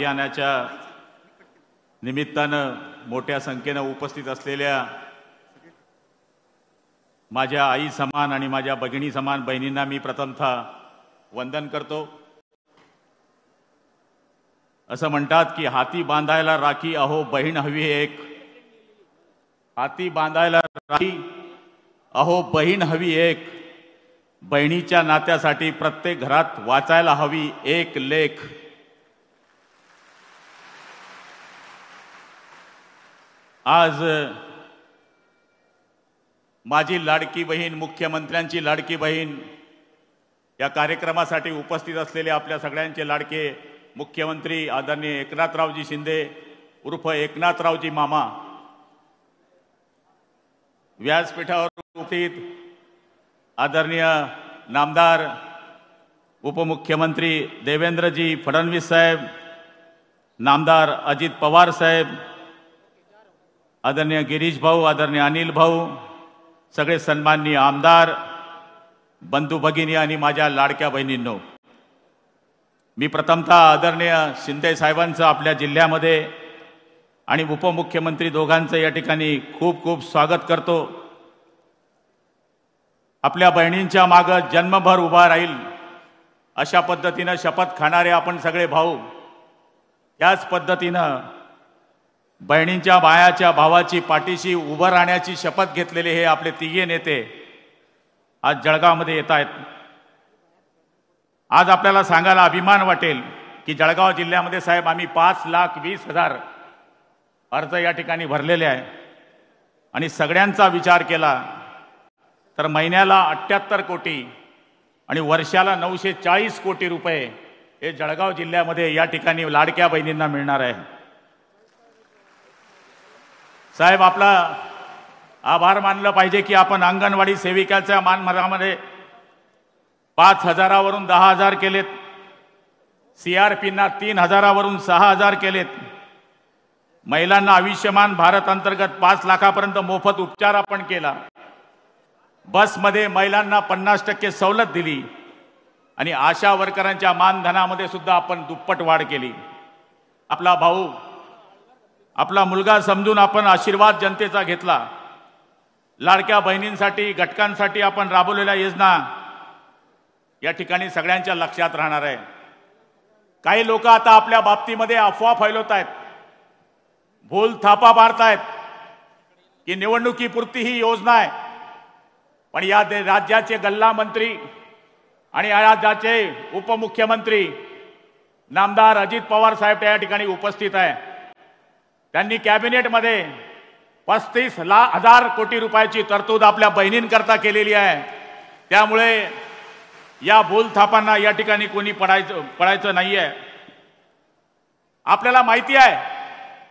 अभियानाच्या निमित्तानं मोठ्या संख्येनं उपस्थित असलेल्या माझ्या आई समान आणि माझ्या भगिनी समान बहिणींना मी प्रथमतः वंदन करतो। असं म्हणतात की हाती बांधायला राखी अहो बहीण हवी एक, हाती बांधायला राखी अहो बहीण हवी एक, बहिणीच्या नात्यासाठी प्रत्येक घरात वाचायला हवी एक लेख। आज माझी लाडकी बहीण, मुख्यमंत्र्यांची लाडकी बहीण, या कार्यक्रमासाठी उपस्थित असलेले आपल्या सगळ्यांचे लाडके मुख्यमंत्री आदरणीय एकनाथरावजी शिंदे उर्फ एकनाथरावजी मामा, व्यासपीठावर उपस्थित आदरणीय नामदार उपमुख्यमंत्री देवेंद्रजी फडणवीस साहेब, नामदार अजित पवार साहेब, आदरणीय गिरीश भाऊ, आदरणीय अनिल भाऊ, सगळे सन्माननीय आमदार, बंधू भगिनी आणि माझ्या लाडक्या बहिणींनो, मी प्रथमतः आदरणीय शिंदे साहेबांचं आपल्या जिल्ह्यामध्ये आणि उपमुख्यमंत्री दोघांचं या ठिकाणी खूप खूप स्वागत करतो। आपल्या बहिणींच्या मागे जन्मभर उभा राहील अशा पद्धतीनं शपथ खाणारे आपण सगळे भाऊ, त्याच पद्धतीनं बहिणींच्या बायाच्या भावाची पाठीशी उभं राहण्याची शपथ घेतलेले हे आपले तिघे नेते आज जळगावमध्ये येत आहेत। आज आपल्याला सांगायला अभिमान वाटेल की जळगाव जिल्ह्यामध्ये साहेब आम्ही 5,20,000 अर्ज या ठिकाणी भरलेले आहे आणि सगळ्यांचा विचार केला तर महिन्याला 78 कोटी आणि वर्षाला 940 कोटी रुपये हे जळगाव जिल्ह्यामध्ये या ठिकाणी लाडक्या बहिणींना मिळणार आहे। साहेब आपला आभार मानलं पाहिजे की आपण अंगणवाडी सेविकाच्या मानधनामध्ये 5,000 वरून 10,000 केलेत, CRPना 3,000 वरून 6,000 केलेत, महिलांना आयुष्यमान भारत अंतर्गत 5 लाखापर्यंत मोफत उपचार आपण केला, बसमध्ये महिलांना 50% सवलत दिली आणि आशा वर्करांच्या मानधनामध्ये सुद्धा आपण दुप्पट वाढ केली। आपला भाऊ, आपला मुलगा समजून आपण आशीर्वाद जनतेचा घेतला। लाडक्या बहिणींसाठी, घटकांसाठी आपण राबवलेल्या योजना या ठिकाणी सगळ्यांच्या लक्षात राहणार आहे। काही लोक आता आपल्या बाबतीमध्ये अफवा फैलवत आहेत, भूल थापा मारत आहेत की निवडणुकीपुरती ही योजना आहे, पण या राज्याचे गल्ला मंत्री आणि या राज्याचे उपमुख्यमंत्री नामदार अजित पवार साहेब या ठिकाणी उपस्थित आहे। त्यांनी कॅबिनेटमध्ये 35,000 कोटी रुपयाची तरतूद आपल्या बहिणींकरता केलेली आहे। त्यामुळे या भूलथापांना या ठिकाणी कोणी पडायचं नाहीये। आपल्याला माहिती आहे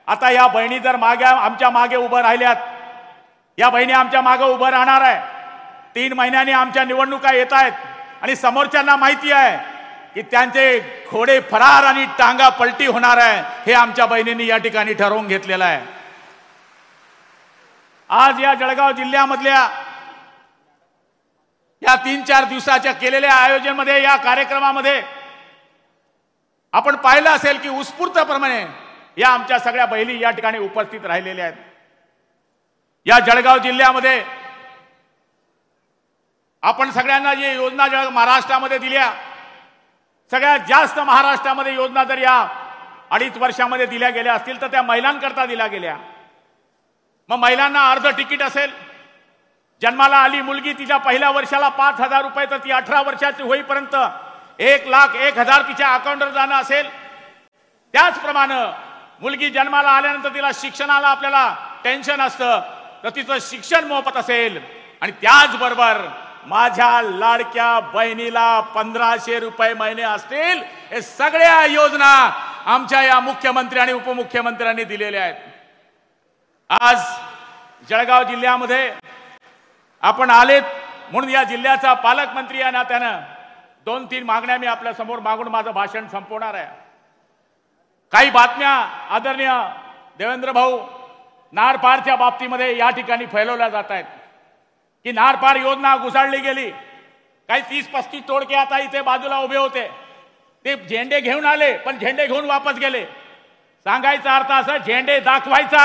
आता या बहिणी जर आमच्या मागे उभं राहिल्यात, या बहिणी आमच्या मागे उभं राहणार आहे। 3 महिन्यांनी आमच्या निवडणुका येत आहेत आणि समोरच्यांना माहिती आहे की त्यांचे घोडे फरार आणि टांगा पलटी होणार आहे, हे आमच्या बहिणींनी या ठिकाणी ठरवून घेतलेलं आहे। आज या जळगाव जिल्ह्यामधल्या या 3-4 दिवसाच्या केलेल्या आयोजनामध्ये, या कार्यक्रमामध्ये आपण पाहिलं असेल की उत्स्फूर्तपणे या आमच्या सगळ्या बहिणी या ठिकाणी उपस्थित राहिलेल्या आहेत। या जळगाव जिल्ह्यामध्ये आपण सगळ्यांना जी योजना महाराष्ट्रामध्ये दिल्या, सगळ्यात जास्त महाराष्ट्रामध्ये योजना जर या 2.5 वर्षामध्ये दिल्या गेल्या असतील तर त्या महिलांकरता दिल्या गेल्या। मग महिलांना अर्ध तिकीट असेल, जन्माला आली मुलगी तिच्या पहिल्या वर्षाला 5,000 रुपये, तर ती 18 वर्षाची होईपर्यंत 1,01,000 तिच्या अकाउंटवर जाणं असेल। त्याचप्रमाणे मुलगी जन्माला आल्यानंतर तिला शिक्षणाला आपल्याला टेन्शन असतं, तर तिचं शिक्षण मोफत असेल। आणि त्याचबरोबर माझ्या लाडक्या बहिणीला 1,500 रुपये महिने असतील। हे सगळ्या योजना आमच्या या मुख्यमंत्री आणि उपमुख्यमंत्र्यांनी दिलेल्या आहेत। आज जळगाव जिल्ह्यामध्ये आपण आलेत म्हणून या जिल्ह्याचा पालकमंत्री या नात्यानं 2-3 मागण्या मी आपल्या समोर मागून माझं भाषण संपवणार आहे। काही बातम्या आदरणीय देवेंद्र भाऊ नारपारच्या बाबतीमध्ये या ठिकाणी फैलवल्या जात आहेत की नारपार योजना घुसाळली गेली। काही 30-35 तोडके आता इथे बाजूला उभे होते, ते झेंडे घेऊन आले पण झेंडे घेऊन वापस गेले। सांगायचा अर्थ असा, झेंडे दाखवायचा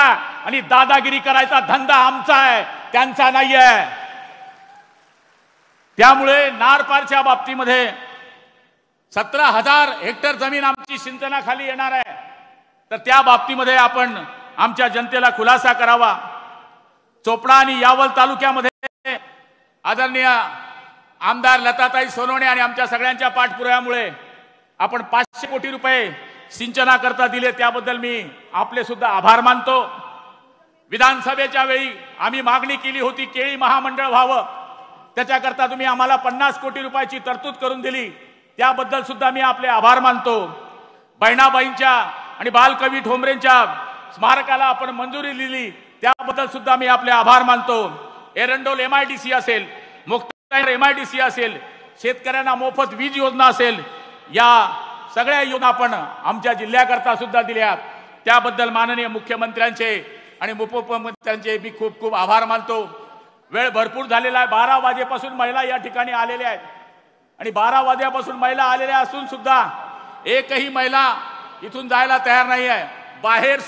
आणि दादागिरी करायचा धंदा आमचा आहे, त्यांचा नाहीये. त्यामुळे नारपारच्या बाबतीमध्ये 17,000 हेक्टर जमीन आमची सिंचनाखाली येणार आहे. तर त्या बाबतीमध्ये आपण आमच्या जनतेला खुलासा करावा. चोपडा आणि यावल तालुक्यामध्ये आदरणीय आमदार लताताई सोनवणे आणि आमच्या सगळ्यांच्या पाठपुराव्यामुळे आपण 500 कोटी रुपये सिंचनाकरता दिले, त्याबद्दल मी आपले सुद्धा आभार मानतो. विधानसभेच्या वेळी आम्ही मागणी केली होती केळी महामंडळ व्हावं, त्याच्याकरता तुम्ही आम्हाला 50 कोटी रुपयाची तरतूद करून दिली, त्याबद्दल सुद्धा मी आपले आभार मानतो. बहिणाबाईंच्या आणि बालकवी ठोंबरेंच्या स्मारकाला आपण मंजुरी दिली, त्याबद्दल सुद्धा मी आपले आभार मानतो. एरंडोल MIDC असेल, मुक्ताईनगर MIDC असेल, शेतकऱ्यांना मोफत वीज योजना असेल, या सगळ्या योजना आपण आमच्या जिल्ह्याकरता सुद्धा दिल्या, त्याबद्दल माननीय मुख्यमंत्र्यांचे आणि उपमुख्यमंत्र्यांचे मी खूप खूप आभार मानतो. वेळ भरपूर झालेला आहे. 12 वाजेपासून महिला या ठिकाणी आलेल्या आहेत आणि 12 वाजेपासून महिला आलेल्या असून सुद्धा एकही महिला इथून जायला तयार नाही आहे. बाहेर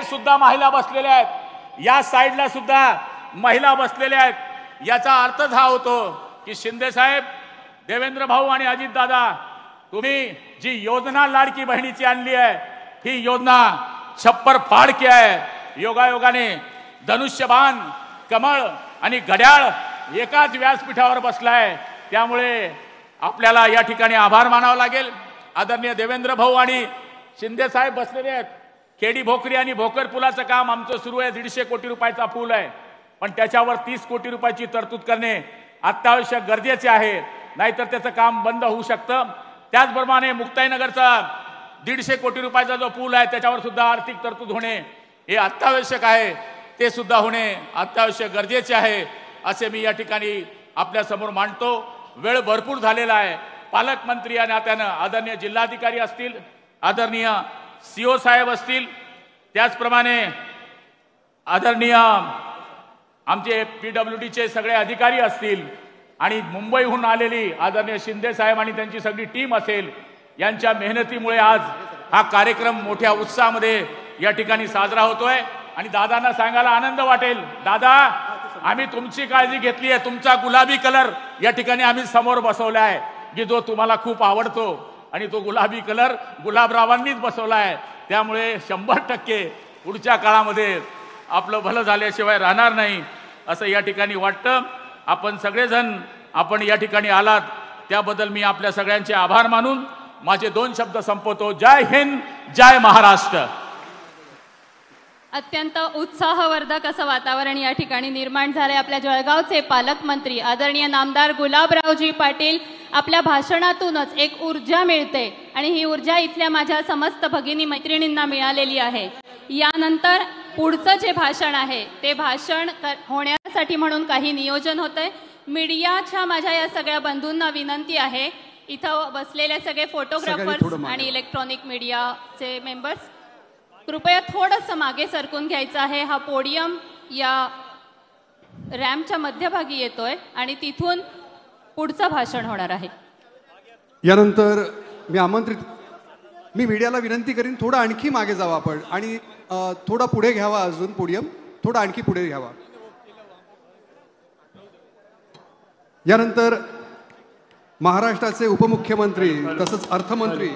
सुद्धा महिला बसलेल्या आहेत, या साईडला सुद्धा महिला बसलेल्या आहेत. याचा अर्थच हा होतो की शिंदे साहेब, देवेंद्र भाऊ आणि अजित दादा, तुम्ही जी योजना लाडकी बहिणीची आणली आहे, ही योजना छप्पर फाड़ की आहे. योगायोगाने धनुष्यबाण, कमळ आणि घड्याळ एकाच व्यासपीठावर बसलाय, त्यामुळे आपल्याला या ठिकाणी आभार मानावा लागेल. आदरणीय देवेंद्र भाऊ आणि शिंदे साहेब बसलेले आहेत. खेडी भोकरी आणि भोकर पुलाचं काम आमचं सुरू आहे. 150 कोटी रुपयाचा पूल आहे, पण त्याच्यावर 30 कोटी रुपयाची तरतूद करणे अत्यावश्यक गरजेचे आहे, नाहीतर त्याचं काम बंद होऊ शकतं. त्याचप्रमाणे मुक्ताईनगरचा 150 कोटी रुपयाचा जो पूल आहे, त्याच्यावर सुद्धा आर्थिक तरतूद होणे हे अत्यावश्यक आहे, ते सुद्धा होणे अत्यावश्यक गरजेचे आहे, असे मी या ठिकाणी आपल्या समोर मांडतो. वेळ भरपूर झालेला आहे. पालकमंत्री या नात्यानं आदरणीय जिल्हाधिकारी असतील, आदरणीय CO साहेब असतील, त्याचप्रमाणे आदरणीय आमचे PWDचे सगळे अधिकारी असतील आणि मुंबईहून आलेली आदरणीय शिंदे साहेब आणि त्यांची सगळी टीम असेल, यांच्या मेहनतीमुळे आज हा कार्यक्रम मोठ्या उत्साहामध्ये या ठिकाणी साजरा होतोय. आणि दादांना सांगायला आनंद वाटेल, दादा आम्ही तुमची काळजी घेतली आहे. तुमचा गुलाबी कलर या ठिकाणी आम्ही समोर बसवला आहे, की जो तुम्हाला खूप आवडतो, आणि तो गुलाबी कलर गुलाबरावांनीच बसवला आहे. त्यामुळे 100% पुढच्या काळामध्ये आपलं भलं झाल्याशिवाय राहणार नाही, असं या ठिकाणी वाटतं. आपण सगळेजण आपण या ठिकाणी आलात, त्याबद्दल मी आपल्या सगळ्यांचे आभार मानून माझे 2 शब्द संपवतो. जय हिंद, जय महाराष्ट्र. अत्यंत उत्साहवर्धक असं वातावरण या ठिकाणी निर्माण झालंय. आपल्या जळगावचे पालकमंत्री आदरणीय नामदार गुलाबरावजी पाटील, आपल्या भाषणातूनच एक ऊर्जा मिळते आणि ही ऊर्जा इथल्या माझ्या समस्त भगिनी मैत्रिणींना मिळालेली आहे. यानंतर पुढचं जे भाषण आहे ते भाषण होण्यासाठी म्हणून काही नियोजन होतंय. मीडियाच्या माझ्या या सगळ्या बंधूंना विनंती आहे, इथं बसलेले सगळे फोटोग्राफर्स आणि इलेक्ट्रॉनिक मीडियाचे मेंबर्स कृपया थोडंसं मागे सरकून घ्यायचं आहे. हा पोडियम या रॅम्पच्या मध्यभागी येतोय आणि तिथून पुढचं भाषण होणार आहे. यानंतर मी मीडियाला विनंती करीन, थोडं आणखी मागे जावं आपण आणि थोडा पुढे घ्यावा, अजून पोडियम थोडा आणखी पुढे घ्यावा. यानंतर महाराष्ट्राचे उपमुख्यमंत्री तसंच अर्थमंत्री